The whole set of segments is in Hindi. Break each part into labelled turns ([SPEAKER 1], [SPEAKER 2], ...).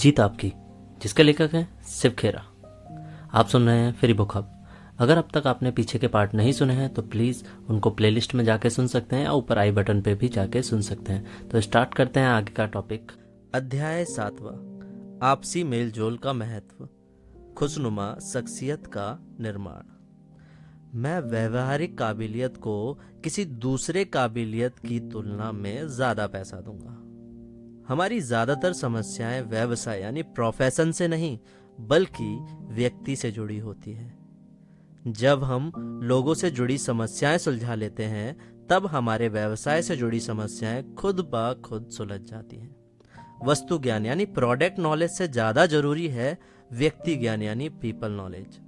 [SPEAKER 1] जीत आपकी, जिसके लेखक हैं शिव खेरा। आप सुन रहे हैं फ्री बुक हब। अगर अब तक आपने पीछे के पार्ट नहीं सुने हैं तो प्लीज़ उनको प्लेलिस्ट में जाके सुन सकते हैं या ऊपर आई बटन पे भी जाके सुन सकते हैं। तो स्टार्ट करते हैं आगे का टॉपिक।
[SPEAKER 2] अध्याय 7वां, आपसी मेलजोल का महत्व, खुशनुमा शख्सियत का निर्माण। मैं व्यवहारिक काबिलियत को किसी दूसरे काबिलियत की तुलना में ज़्यादा पैसा दूंगा। हमारी ज़्यादातर समस्याएं व्यवसाय यानी प्रोफेशन से नहीं बल्कि व्यक्ति से जुड़ी होती है। जब हम लोगों से जुड़ी समस्याएं सुलझा लेते हैं तब हमारे व्यवसाय से जुड़ी समस्याएं खुद ब खुद सुलझ जाती हैं। वस्तु ज्ञान यानी प्रोडक्ट नॉलेज से ज़्यादा जरूरी है व्यक्ति ज्ञान यानी पीपल नॉलेज।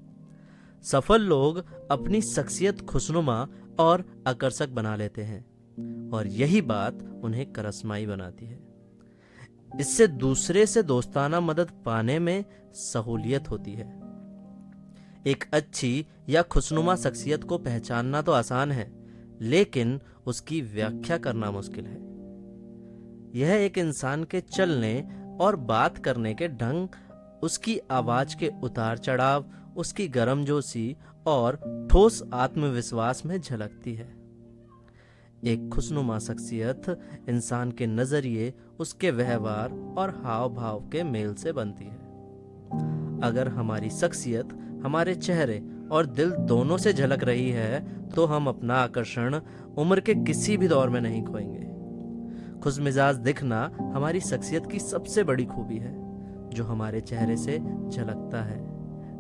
[SPEAKER 2] सफल लोग अपनी शख्सियत खुशनुमा और आकर्षक बना लेते हैं और यही बात उन्हें करिश्माई बनाती है। इससे दूसरे से दोस्ताना मदद पाने में सहूलियत होती है। एक अच्छी या खुशनुमा शख्सियत को पहचानना तो आसान है, लेकिन उसकी व्याख्या करना मुश्किल है। यह एक इंसान के चलने और बात करने के ढंग, उसकी आवाज के उतार चढ़ाव, उसकी गर्मजोशी और ठोस आत्मविश्वास में झलकती है। एक खुशनुमा शख्सियत इंसान के नजरिए, उसके व्यवहार और हाव भाव के मेल से बनती है। अगर हमारी शख्सियत हमारे चेहरे और दिल दोनों से झलक रही है तो हम अपना आकर्षण उम्र के किसी भी दौर में नहीं खोएंगे। खुशमिजाज दिखना हमारी शख्सियत की सबसे बड़ी खूबी है। जो हमारे चेहरे से झलकता है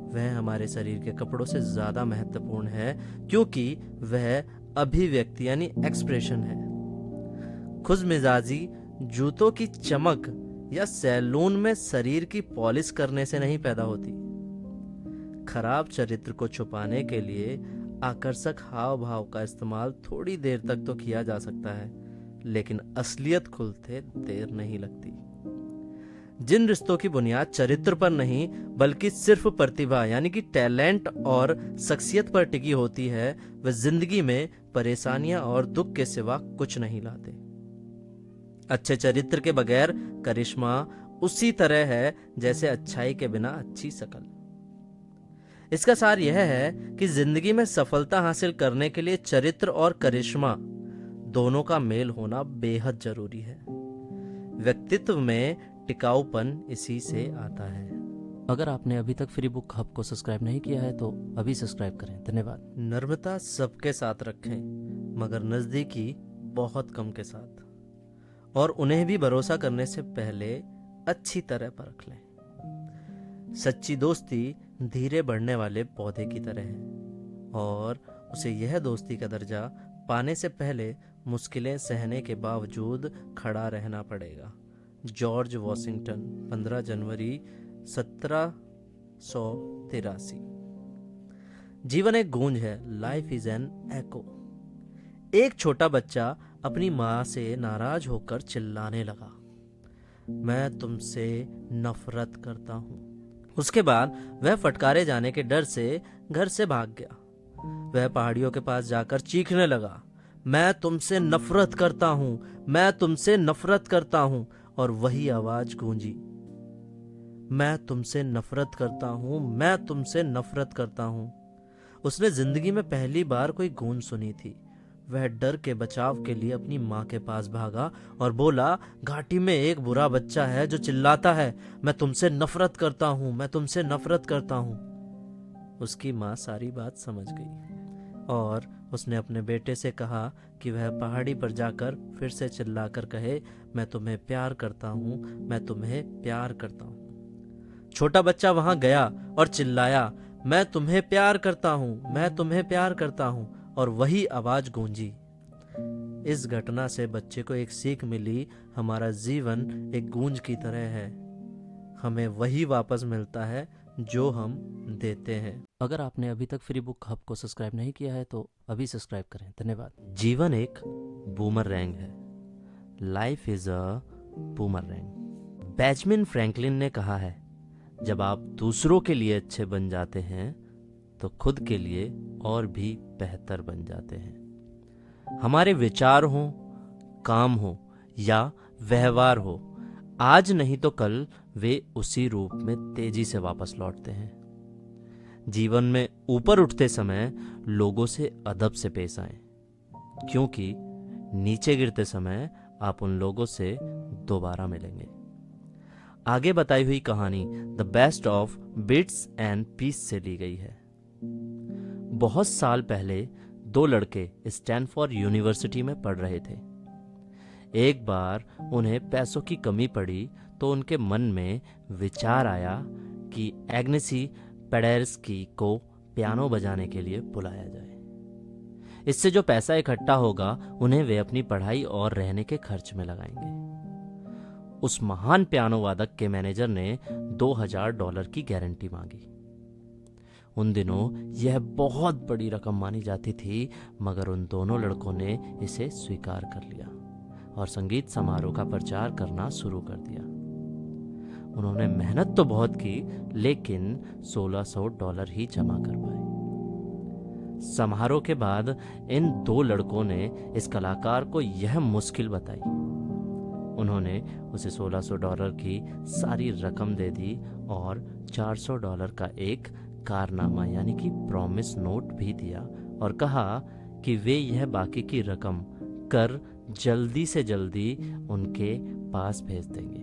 [SPEAKER 2] वह हमारे शरीर के कपड़ों से ज्यादा महत्वपूर्ण है, क्योंकि वह अभिव्यक्ति यानी एक्सप्रेशन है। खुशमिजाजी जूतों की चमक या सैलून में शरीर की पॉलिश करने से नहीं पैदा होती। खराब चरित्र को छुपाने के लिए आकर्षक हाव भाव का इस्तेमाल थोड़ी देर तक तो किया जा सकता है, लेकिन असलियत खुलते देर नहीं लगती। जिन रिश्तों की बुनियाद चरित्र पर नहीं बल्कि सिर्फ प्रतिभा यानी कि टैलेंट और शख्सियत पर टिकी होती है, वह जिंदगी में परेशानियां और दुख के सिवा कुछ नहीं लाते। अच्छे चरित्र के बगैर करिश्मा उसी तरह है जैसे अच्छाई के बिना अच्छी शकल। इसका सार यह है कि जिंदगी में सफलता हासिल करने के लिए चरित्र और करिश्मा दोनों का मेल होना बेहद जरूरी है। व्यक्तित्व में टिकाऊपन इसी से आता है।
[SPEAKER 1] अगर आपने अभी तक फ्री बुक हब को सब्सक्राइब नहीं किया है तो अभी सब्सक्राइब करें। धन्यवाद।
[SPEAKER 2] नम्रता सबके साथ रखें, मगर नजदीकी बहुत कम के साथ, और उन्हें भी भरोसा करने से पहले अच्छी तरह परख लें। सच्ची दोस्ती धीरे बढ़ने वाले पौधे की तरह है और उसे यह दोस्ती का दर्जा पाने से पहले मुश्किलें सहने के बावजूद खड़ा रहना पड़ेगा। जॉर्ज वॉशिंगटन, 15 जनवरी 1783। जीवन एक गूंज है, लाइफ इज एन एको। एक छोटा बच्चा अपनी माँ से नाराज होकर चिल्लाने लगा, मैं तुमसे नफरत करता हूँ। उसके बाद वह फटकारे जाने के डर से घर से भाग गया। वह पहाड़ियों के पास जाकर चीखने लगा, मैं तुमसे नफरत करता हूँ, मैं तुमसे नफरत करता हूँ। और वही आवाज गूंजी, मैं तुमसे नफरत करता हूँ, मैं तुमसे नफरत करता हूँ। उसने जिंदगी में पहली बार कोई गूंज सुनी थी। वह डर के बचाव के लिए अपनी माँ के पास भागा और बोला, घाटी में एक बुरा बच्चा है जो चिल्लाता है, मैं तुमसे नफरत करता हूँ, मैं तुमसे नफरत करता हूँ। उसकी माँ सारी बात समझ गई और उसने अपने बेटे से कहा कि वह पहाड़ी पर जाकर फिर से चिल्लाकर कहे, मैं तुम्हें प्यार करता हूँ, मैं तुम्हें प्यार करता हूँ। छोटा बच्चा वहां गया और चिल्लाया, मैं तुम्हें प्यार करता हूँ, मैं तुम्हें प्यार करता हूँ। और वही आवाज गूंजी। इस घटना से बच्चे को एक सीख मिली, हमारा जीवन एक गूंज की तरह है, हमें वही वापस मिलता है जो हम देते हैं।
[SPEAKER 1] अगर आपने अभी तक फ्री बुक हब को सब्सक्राइब नहीं किया है तो अभी सब्सक्राइब करें। धन्यवाद।
[SPEAKER 2] जीवन एक बूमरैंग है, life is a boomerang. Benjamin Franklin ने कहा है, जब आप दूसरों के लिए अच्छे बन जाते हैं तो खुद के लिए और भी बेहतर बन जाते हैं। हमारे विचार हो, काम हो या व्यवहार हो, आज नहीं तो कल वे उसी रूप में तेजी से वापस लौटते हैं। जीवन में ऊपर उठते समय लोगों से अदब से पेश आएं, क्योंकि नीचे गिरते समय आप उन लोगों से दोबारा मिलेंगे। आगे बताई हुई कहानी the best of bits and piece से ली गई है। बहुत साल पहले दो लड़के स्टैनफोर्ड यूनिवर्सिटी में पढ़ रहे थे। एक बार उन्हें पैसों की कमी पड़ी तो उनके मन में विचार आया कि एग्नेसी पेडेर्स्की को पियानो बजाने के लिए बुलाया जाए। इससे जो पैसा इकट्ठा होगा उन्हें वे अपनी पढ़ाई और रहने के खर्च में लगाएंगे। उस महान पियानो वादक के मैनेजर ने $2000 की गारंटी मांगी। उन दिनों यह बहुत बड़ी रकम मानी जाती थी, मगर उन दोनों लड़कों ने इसे स्वीकार कर लिया और संगीत समारोह का प्रचार करना शुरू कर दिया। उन्होंने मेहनत तो बहुत की, लेकिन $1600 ही जमा कर पाए। समारोह के बाद इन दो लड़कों ने इस कलाकार को यह मुश्किल बताई। उन्होंने उसे $1600 की सारी रकम दे दी और $400 का एक कारनामा यानी कि प्रॉमिस नोट भी दिया और कहा कि वे यह बाकी की रकम कर जल्दी से जल्दी उनके पास भेज देंगे।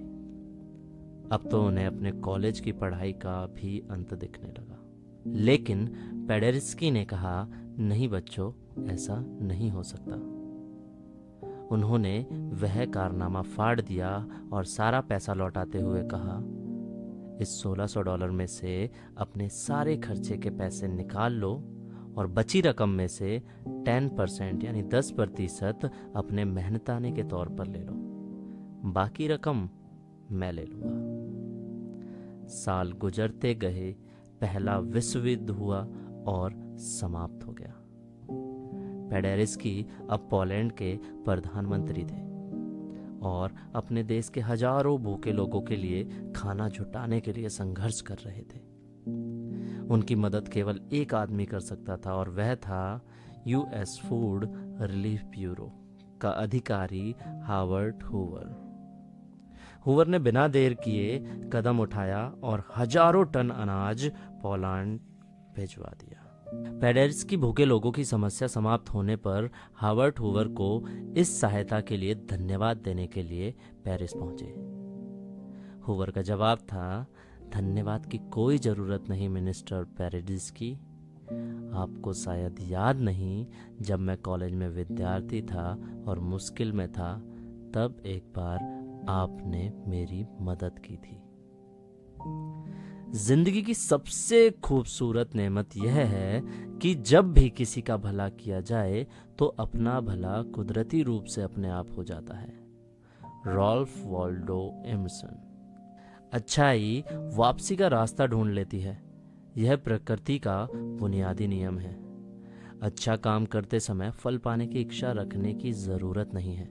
[SPEAKER 2] अब तो उन्हें अपने कॉलेज की पढ़ाई का भी अंत दिखने लगा। लेकिन पेडेर्स्की ने कहा, नहीं बच्चों, ऐसा नहीं हो सकता। उन्होंने वह कारनामा फाड़ दिया और सारा पैसा लौटाते हुए कहा, इस $1600 में से अपने सारे खर्चे के पैसे निकाल लो और बची रकम में से 10% यानी 10% अपने मेहनताने के तौर पर ले लो। बाकी रकम मैं ले लूंगा। साल गुजरते गए, पहला विश्व युद्ध हुआ और समाप्त हो गया। पेडेर्स्की अब पोलैंड के प्रधानमंत्री थे और अपने देश के हजारों भूखे लोगों के लिए खाना जुटाने के लिए संघर्ष कर रहे थे। उनकी मदद केवल एक आदमी कर सकता था और वह था यूएस फूड रिलीफ ब्यूरो का अधिकारी हावर्ड हूवर। हूवर ने बिना देर किए कदम उठाया और हजारों टन अनाज पोलैंड भिजवा दिया। पेडेर्स्की भूखे लोगों की समस्या समाप्त होने पर हावर्ड हूवर को इस सहायता के लिए धन्यवाद देने के लिए पेरिस पहुंचे। हूवर का जवाब था, धन्यवाद की कोई ज़रूरत नहीं मिस्टर पेडेर्स्की। आपको शायद याद नहीं, जब मैं कॉलेज में विद्यार्थी था और मुश्किल में था, तब एक बार आपने मेरी मदद की थी। जिंदगी की सबसे खूबसूरत नेमत यह है कि जब भी किसी का भला किया जाए तो अपना भला कुदरती रूप से अपने आप हो जाता है। Ralph Waldo Emerson. अच्छाई वापसी का रास्ता ढूंढ लेती है, यह प्रकृति का बुनियादी नियम है। अच्छा काम करते समय फल पाने की इच्छा रखने की ज़रूरत नहीं है।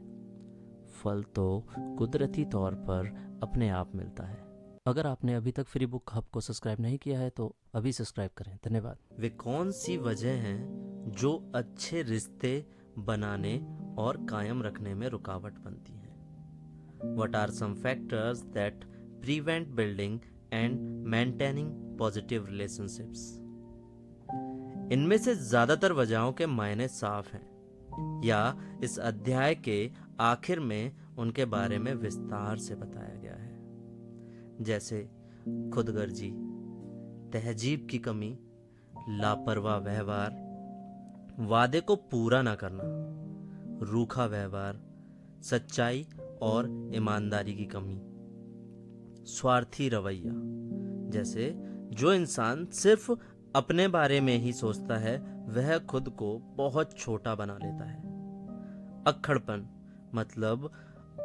[SPEAKER 2] फल तो कुदरती तौर पर अपने आप मिलता है। अगर आपने अभी तक फ्री बुक हब को सब्सक्राइब नहीं किया है तो अभी सब्सक्राइब करें। धन्यवाद। वे कौन सी वजह हैं जो अच्छे रिश्ते बनाने और कायम रखने में रुकावट बनती हैं? What are some factors that prevent building and maintaining positive relationships? इनमें से ज्यादातर वजहों के मायने साफ हैं, या इस अध्याय के आखिर में उनके बारे में विस्तार से बताया गया है, जैसे खुदगर्जी, तहजीब की कमी, लापरवाह व्यवहार, वादे को पूरा न करना, रूखा व्यवहार, सच्चाई और ईमानदारी की कमी, स्वार्थी रवैया, जैसे जो इंसान सिर्फ अपने बारे में ही सोचता है वह खुद को बहुत छोटा बना लेता है। अक्खड़पन मतलब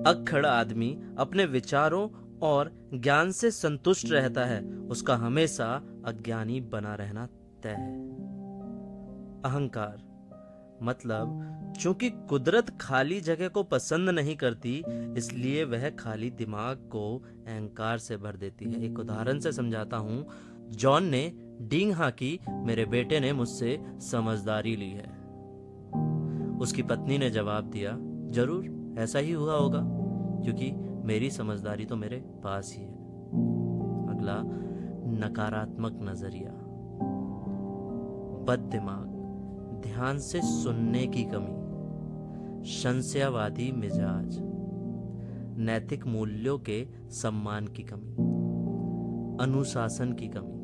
[SPEAKER 2] अक्खड़ आदमी अपने विचारों और ज्ञान से संतुष्ट रहता है, उसका हमेशा अज्ञानी बना रहना तय है। अहंकार मतलब चूंकि कुदरत खाली जगह को पसंद नहीं करती, इसलिए वह खाली दिमाग को अहंकार से भर देती है। एक उदाहरण से समझाता हूँ। जॉन ने डींग हाँकी, मेरे बेटे ने मुझसे समझदारी ली है। उसकी पत्नी ने जवाब दिया, जरूर ऐसा ही हुआ होगा, क्योंकि मेरी समझदारी तो मेरे पास ही है। निकला नकारात्मक नजरिया। बद दिमाग, ध्यान से सुनने की कमी, संशयवादी मिजाज, नैतिक मूल्यों के सम्मान की कमी, अनुशासन की कमी,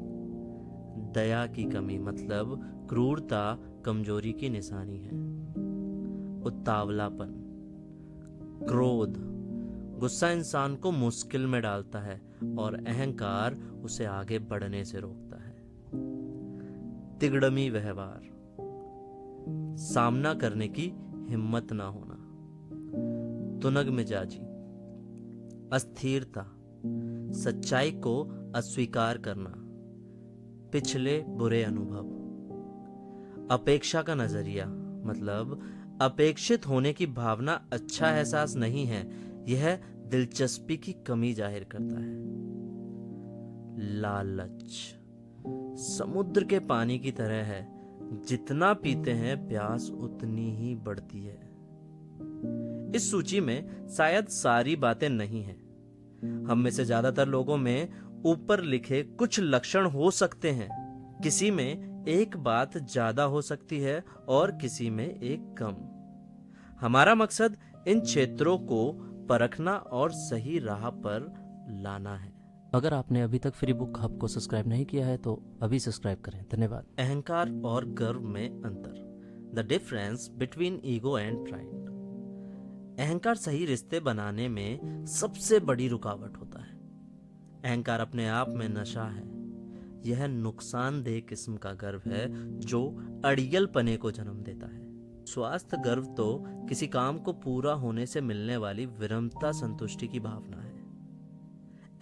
[SPEAKER 2] दया की कमी मतलब क्रूरता कमजोरी की निशानी है, उतावलापन, क्रोध, गुस्सा इंसान को मुश्किल में डालता है और अहंकार उसे आगे बढ़ने से रोकता है। तिगड़मी व्यवहार, सामना करने की हिम्मत ना होना, तुनग मिजाजी, अस्थिरता, सच्चाई को अस्वीकार करना, पिछले बुरे अनुभव, अपेक्षा का नजरिया मतलब अपेक्षित होने की भावना अच्छा एहसास नहीं है, यह दिलचस्पी की कमी जाहिर करता है। लालच, समुद्र के पानी की तरह है, जितना पीते हैं प्यास उतनी ही बढ़ती है। इस सूची में शायद सारी बातें नहीं हैं। हम में से ज्यादातर लोगों में ऊपर लिखे कुछ लक्षण हो सकते हैं, किसी में एक बात ज्यादा हो सकती है और किसी में एक कम। हमारा मकसद इन क्षेत्रों को परखना और सही राह पर लाना है।
[SPEAKER 1] अगर आपने अभी तक फ्री बुक हब को सब्सक्राइब नहीं किया है तो अभी सब्सक्राइब करें। धन्यवाद।
[SPEAKER 2] अहंकार और गर्व में अंतर, the difference between ego and pride. अहंकार सही रिश्ते बनाने में सबसे बड़ी रुकावट होता है। अहंकार अपने आप में नशा है। यह नुकसानदेह किस्म का गर्व है जो अड़ियल पने को जन्म देता है। स्वास्थ्य गर्व तो किसी काम को पूरा होने से मिलने वाली विरमता संतुष्टि की भावना है।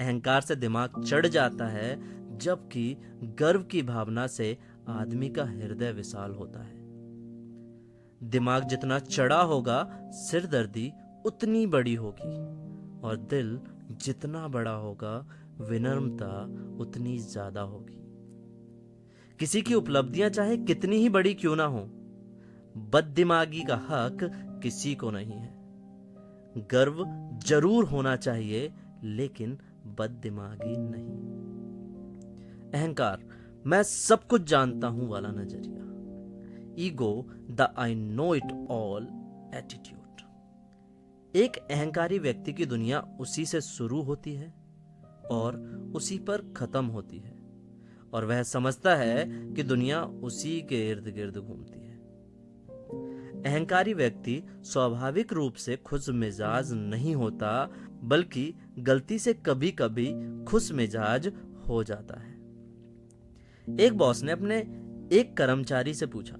[SPEAKER 2] अहंकार से दिमाग चढ़ जाता है, जबकि गर्व की भावना से आदमी का हृदय विशाल होता है। दिमाग जितना चढ़ा होगा, सिरदर्दी उतनी बड़ी होगी, और दिल जितना बड़ा होगा, विनम्रता उतनी ज्यादा होगी। किसी की उपलब्धियां चाहे कितनी ही बड़ी क्यों ना हो, बददिमागी का हक किसी को नहीं है। गर्व जरूर होना चाहिए, लेकिन बददिमागी नहीं। अहंकार, मैं सब कुछ जानता हूं वाला नजरिया। Ego, the I know it all attitude. एक अहंकारी व्यक्ति की दुनिया उसी से शुरू होती है और उसी पर खत्म होती है, और वह समझता है कि दुनिया उसी के इर्द गिर्द घूमती है। अहंकारी व्यक्ति स्वाभाविक रूप से खुश मिजाज नहीं होता, बल्कि गलती से कभी कभी खुश मिजाज हो जाता है। एक बॉस ने अपने एक कर्मचारी से पूछा,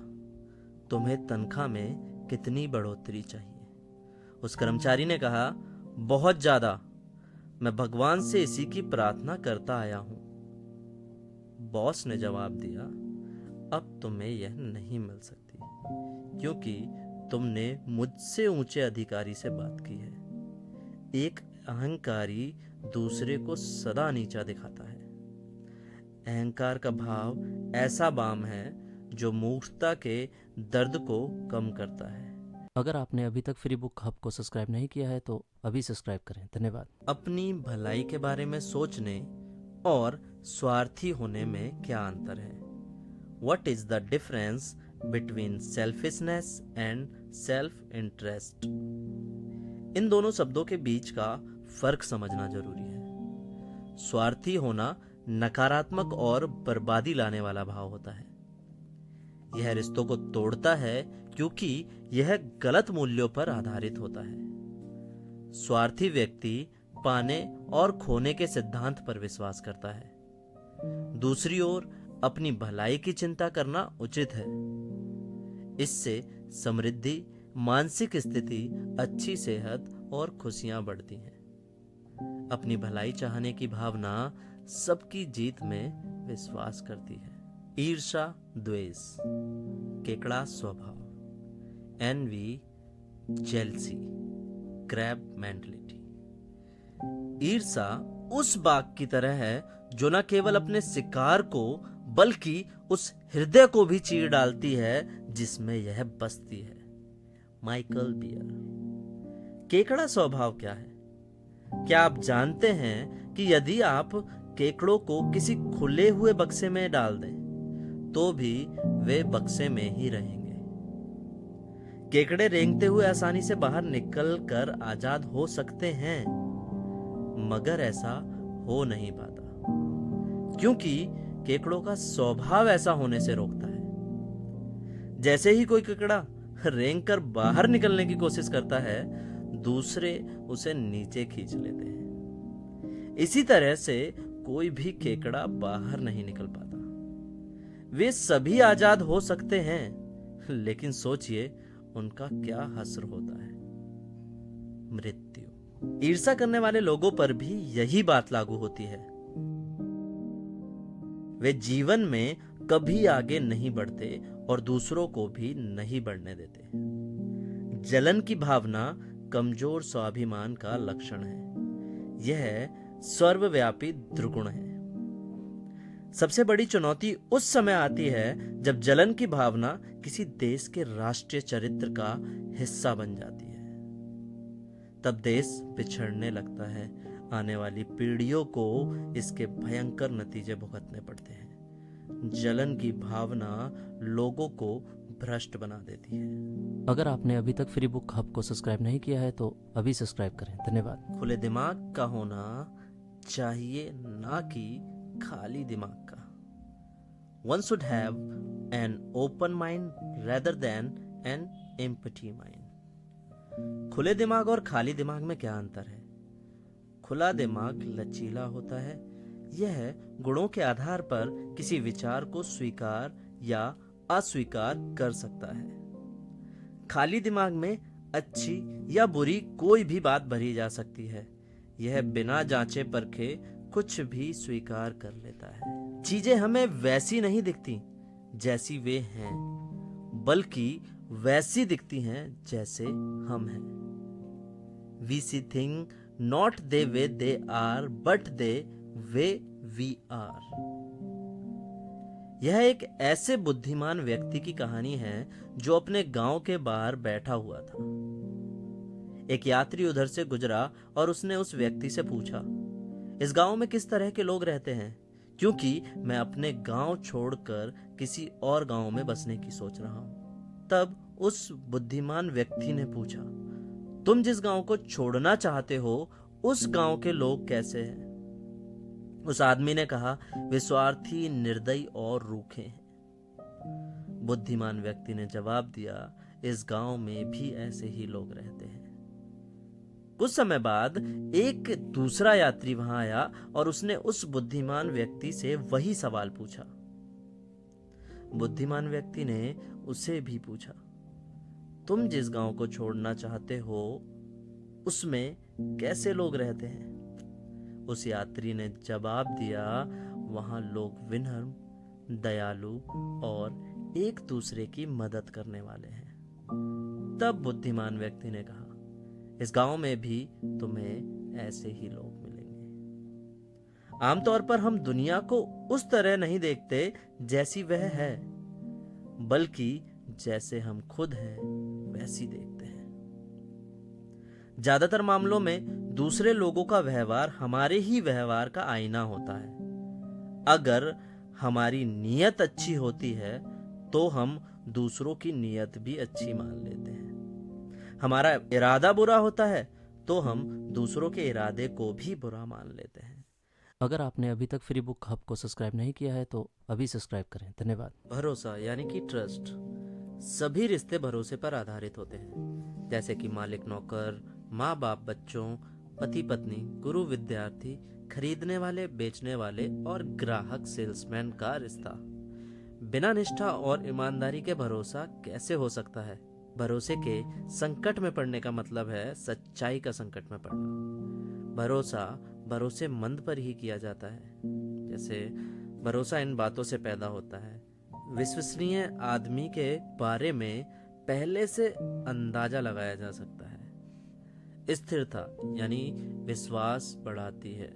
[SPEAKER 2] तुम्हें तनख्वाह में कितनी बढ़ोतरी चाहिए? उस कर्मचारी ने कहा, बहुत ज्यादा, मैं भगवान से इसी की प्रार्थना करता आया हूं। बॉस ने जवाब दिया, अब तुम्हें यह नहीं मिल सकती, क्योंकि तुमने मुझसे ऊंचे अधिकारी से बात की है। एक अहंकारी दूसरे को सदा नीचा दिखाता है। अहंकार का भाव ऐसा बाम है जो मूर्खता के दर्द को कम करता है।
[SPEAKER 1] अगर आपने अभी तक फ्री बुक हब को सब्सक्राइब नहीं किया है तो अभी सब्सक्राइब करें। धन्यवाद।
[SPEAKER 2] अपनी भलाई के बारे में सोचने और स्वार्थी होने में क्या अंतर है? What is the difference between selfishness and self-interest? इन दोनों शब्दों के बीच का फर्क समझना जरूरी है। स्वार्थी होना नकारात्मक और बर्बादी लाने वाला भाव होता है। यह रिश्तों को तोड़ता है क्योंकि यह गलत मूल्यों पर आधारित होता है। स्वार्थी व्यक्ति पाने और खोने के सिद्धांत पर विश्वास करता है। दूसरी ओर अपनी भलाई की चिंता करना उचित है। इससे समृद्धि, मानसिक स्थिति, अच्छी सेहत और खुशियां बढ़ती हैं। अपनी भलाई चाहने की भावना सबकी जीत में विश्वास करती है। ईर्ष्या, द्वेष, केकड़ा स्वभाव, एनवी, जेलसी, क्रैब मेंटलिटी। ईर्ष्या उस बाघ की तरह है जो न केवल अपने शिकार को बल्कि उस हृदय को भी चीर डालती है जिसमें यह बसती है। Michael Beer. केकड़ा स्वभाव क्या है? क्या आप जानते हैं कि यदि आप केकड़ों को किसी खुले हुए बक्से में डाल दें तो भी वे बक्से में ही रहेंगे। केकड़े रेंगते हुए आसानी से बाहर निकल कर आजाद हो सकते हैं, मगर ऐसा हो नहीं पाता, क्योंकि केकड़ों का स्वभाव ऐसा होने से रोकता है। जैसे ही कोई केकड़ा रेंग कर बाहर निकलने की कोशिश करता है, दूसरे उसे नीचे खींच लेते हैं। इसी तरह से कोई भी केकड़ा बाहर नहीं निकल पाता। वे सभी आजाद हो सकते हैं, लेकिन सोचिए उनका क्या हश्र होता है, मृत्यु। ईर्ष्या करने वाले लोगों पर भी यही बात लागू होती है। वे जीवन में कभी आगे नहीं बढ़ते और दूसरों को भी नहीं बढ़ने देते। जलन की भावना कमजोर स्वाभिमान का लक्षण है। यह सर्वव्यापी दुर्गुण है। सबसे बड़ी चुनौती उस समय आती है जब जलन की भावना किसी देश के राष्ट्रीय चरित्र का हिस्सा बन जाती है। तब देश पिछड़ने लगता है। आने वाली पीढ़ियों को इसके भयंकर नतीजे भुगतने पड़ते हैं। जलन की भावना लोगों को भ्रष्ट बना देती है।
[SPEAKER 1] अगर आपने अभी तक फ्री बुक हब को सब्सक्राइब नहीं किया है तो अभी सब्सक्राइब करें। धन्यवाद।
[SPEAKER 2] खुले दिमाग का होना चाहिए, ना कि खाली दिमाग का। One should have an open mind rather than an empty mind. खुले दिमाग और खाली दिमाग में क्या अंतर है? खुला दिमाग लचीला होता है। यह गुणों के आधार पर किसी विचार को स्वीकार या अस्वीकार कर सकता है। खाली दिमाग में अच्छी या बुरी कोई भी बात भरी जा सकती है। यह बिना जांचे परखे कुछ भी स्वीकार कर लेता है। चीजें हमें वैसी नहीं दिखती जैसी वे हैं, बल्कि वैसी दिखती हैं जैसे हम हैं। We see things not the way they are, but the way we are. यह एक ऐसे बुद्धिमान व्यक्ति की कहानी है जो अपने गांव के बाहर बैठा हुआ था। एक यात्री उधर से गुजरा और उसने उस व्यक्ति से पूछा, इस गांव में किस तरह के लोग रहते हैं? क्योंकि मैं अपने गांव छोड़कर किसी और गांव में बसने की सोच रहा हूं। तब उस बुद्धिमान व्यक्ति ने पूछा, तुम जिस गांव को छोड़ना चाहते हो उस गांव के लोग कैसे हैं? उस आदमी ने कहा, वे स्वार्थी, निर्दयी और रूखे हैं। बुद्धिमान व्यक्ति ने जवाब दिया, इस गांव में भी ऐसे ही लोग रहते हैं। कुछ समय बाद एक दूसरा यात्री वहां आया और उसने उस बुद्धिमान व्यक्ति से वही सवाल पूछा। बुद्धिमान व्यक्ति ने उसे भी पूछा, तुम जिस गांव को छोड़ना चाहते हो उसमें कैसे लोग रहते हैं? उस यात्री ने जवाब दिया, वहां लोग विनम्र, दयालु और एक दूसरे की मदद करने वाले हैं। तब बुद्धिमान व्यक्ति ने कहा, इस गांव में भी तुम्हें ऐसे ही लोग मिलेंगे। आमतौर पर हम दुनिया को उस तरह नहीं देखते जैसी वह है, बल्कि जैसे हम खुद हैं वैसी देखते हैं। ज्यादातर मामलों में दूसरे लोगों का व्यवहार हमारे ही व्यवहार का आईना होता है। अगर हमारी नीयत अच्छी होती है तो हम दूसरों की नीयत भी अच्छी मान लेते हैं। हमारा इरादा बुरा होता है तो हम दूसरों के इरादे को भी बुरा मान लेते हैं।
[SPEAKER 1] अगर आपने अभी तक फ्री बुक हब को सब्सक्राइब नहीं किया है तो अभी सब्सक्राइब करें। धन्यवाद।
[SPEAKER 2] भरोसा यानी कि ट्रस्ट। सभी रिश्ते भरोसे पर आधारित होते हैं, जैसे कि मालिक नौकर, माँ बाप बच्चों, पति पत्नी, गुरु विद्यार्थी, खरीदने वाले बेचने वाले और ग्राहक सेल्समैन का रिश्ता। बिना निष्ठा और ईमानदारी के भरोसा कैसे हो सकता है? भरोसे के संकट में पड़ने का मतलब है सच्चाई का संकट में पड़ना। भरोसा भरोसेमंद पर ही किया जाता है। जैसे भरोसा इन बातों से पैदा होता है, विश्वसनीय आदमी के बारे में पहले से अंदाजा लगाया जा सकता है। स्थिरता यानी विश्वास बढ़ाती है।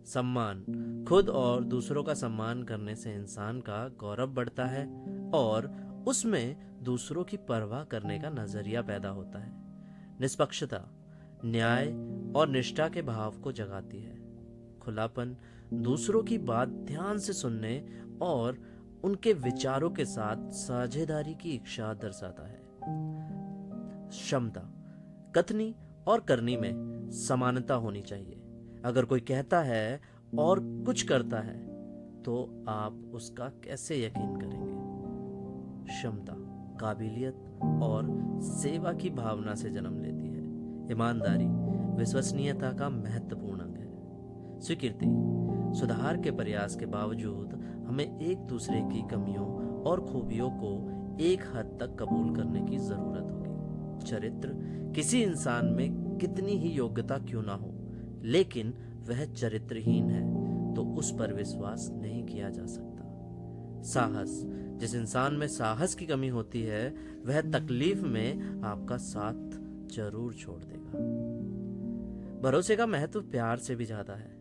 [SPEAKER 2] सम्मान, खुद और दूसरों का सम्मान करने से इंसान का गौरव बढ़ता है और उसमें दूसरों की परवाह करने का नजरिया पैदा होता है। निष्पक्षता न्याय और निष्ठा के भाव को जगाती है। खुलापन दूसरों की बात ध्यान से सुनने और उनके विचारों के साथ साझेदारी की इच्छा दर्शाता है। क्षमता, कथनी और करनी में समानता होनी चाहिए। अगर कोई कहता है और कुछ करता है तो आप उसका कैसे यकीन करेंगे? क्षमता काबिलियत और सेवा की भावना से जन्म लेती है। ईमानदारी विश्वसनीयता का महत्वपूर्ण अंग है। स्वीकृति, सुधार के प्रयास के बावजूद हमें एक दूसरे की कमियों और खूबियों को एक हद तक कबूल करने की जरूरत होगी। चरित्र, किसी इंसान में कितनी ही योग्यता क्यों ना हो, लेकिन वह चरित्रहीन है तो उस पर विश्वास नहीं किया जा सकता। साहस, जिस इंसान में साहस की कमी होती है वह तकलीफ में आपका साथ जरूर छोड़ देगा। भरोसे का महत्व प्यार से भी ज्यादा है।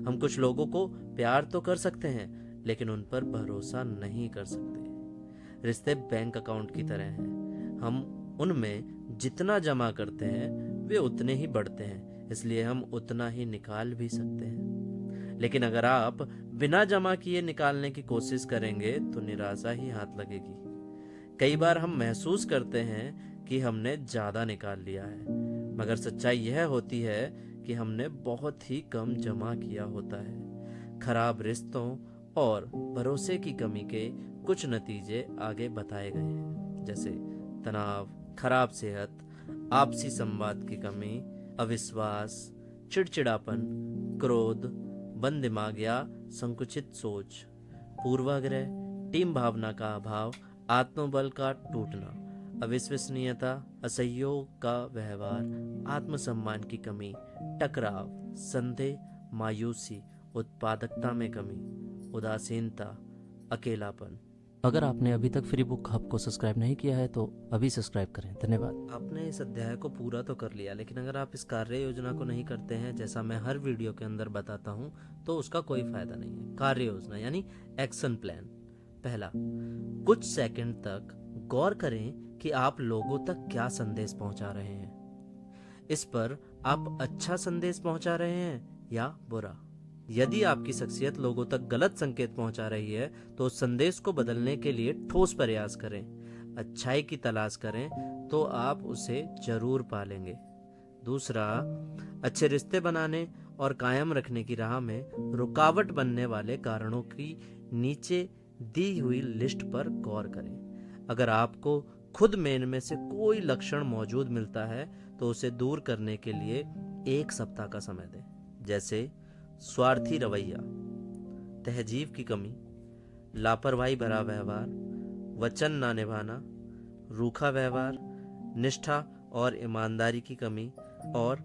[SPEAKER 2] हम कुछ लोगों को प्यार तो कर सकते हैं लेकिन उन पर भरोसा नहीं कर सकते। रिश्ते बैंक अकाउंट की तरह हैं। हम उनमें जितना जमा करते हैं वे उतने ही बढ़ते हैं, इसलिए हम उतना ही निकाल भी सकते हैं। लेकिन अगर आप बिना जमा किए निकालने की कोशिश करेंगे तो निराशा ही हाथ लगेगी। कई बार हम महसूस करते हैं कि हमने ज्यादा निकाल लिया है, मगर सच्चाई यह होती है कि हमने बहुत ही कम जमा किया होता है। खराब रिश्तों और भरोसे की कमी के कुछ नतीजे आगे बताए गए हैं, जैसे तनाव, खराब सेहत, आपसी संवाद की कमी, अविश्वास, चिड़चिड़ापन, क्रोध, बंद दिमाग या संकुचित सोच, पूर्वाग्रह, टीम भावना का अभाव, आत्मबल का टूटना, अविश्वसनीयता, असहयोग का व्यवहार, आत्मसम्मान की कमी, टकराव, संदेह, मायूसी, उत्पादकता में कमी, उदासीनता, अकेलापन।
[SPEAKER 1] अगर आपने अभी तक फ्री बुक हब को सब्सक्राइब नहीं किया है तो अभी सब्सक्राइब करें। धन्यवाद।
[SPEAKER 2] आपने इस अध्याय को पूरा तो कर लिया, लेकिन अगर आप इस कार्य योजना को नहीं करते हैं जैसा मैं हर वीडियो के अंदर बताता हूं तो उसका कोई फायदा नहीं है। कार्य योजना यानी एक्शन प्लान। पहला, कुछ सेकंड तक गौर करें कि आप लोगों तक क्या संदेश पहुंचा रहे हैं। इस पर आप अच्छा संदेश पहुंचा रहे हैं या बुरा। यदि आपकी शख्सियत लोगों तक गलत संकेत पहुंचा रही है तो उस संदेश को बदलने के लिए ठोस प्रयास करें। अच्छाई की तलाश करें तो आप उसे जरूर पालेंगे। दूसरा, अच्छे रिश्ते बनाने और कायम रखने की राह में रुकावट बनने वाले कारणों की नीचे दी हुई लिस्ट पर गौर करें। अगर आपको खुद में इनमें से कोई लक्षण मौजूद मिलता है तो उसे दूर करने के लिए 1 सप्ताह का समय दें, जैसे स्वार्थी रवैया, तहजीब की कमी, लापरवाही भरा व्यवहार, वचन ना निभाना, रूखा व्यवहार, निष्ठा और ईमानदारी की कमी, और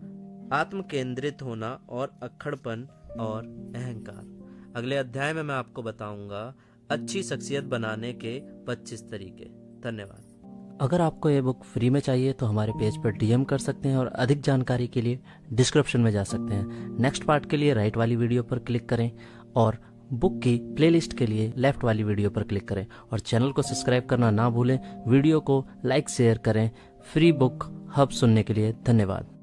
[SPEAKER 2] आत्म केंद्रित होना और अक्खड़पन और अहंकार। अगले अध्याय में मैं आपको बताऊंगा अच्छी शख्सियत बनाने के 25 तरीके। धन्यवाद।
[SPEAKER 1] अगर आपको ये बुक फ्री में चाहिए तो हमारे पेज पर डीएम कर सकते हैं और अधिक जानकारी के लिए डिस्क्रिप्शन में जा सकते हैं। नेक्स्ट पार्ट के लिए राइट वाली वीडियो पर क्लिक करें और बुक की प्लेलिस्ट के लिए लेफ्ट वाली वीडियो पर क्लिक करें और चैनल को सब्सक्राइब करना ना भूलें। वीडियो को लाइक शेयर करें। फ्री बुक हब सुनने के लिए धन्यवाद।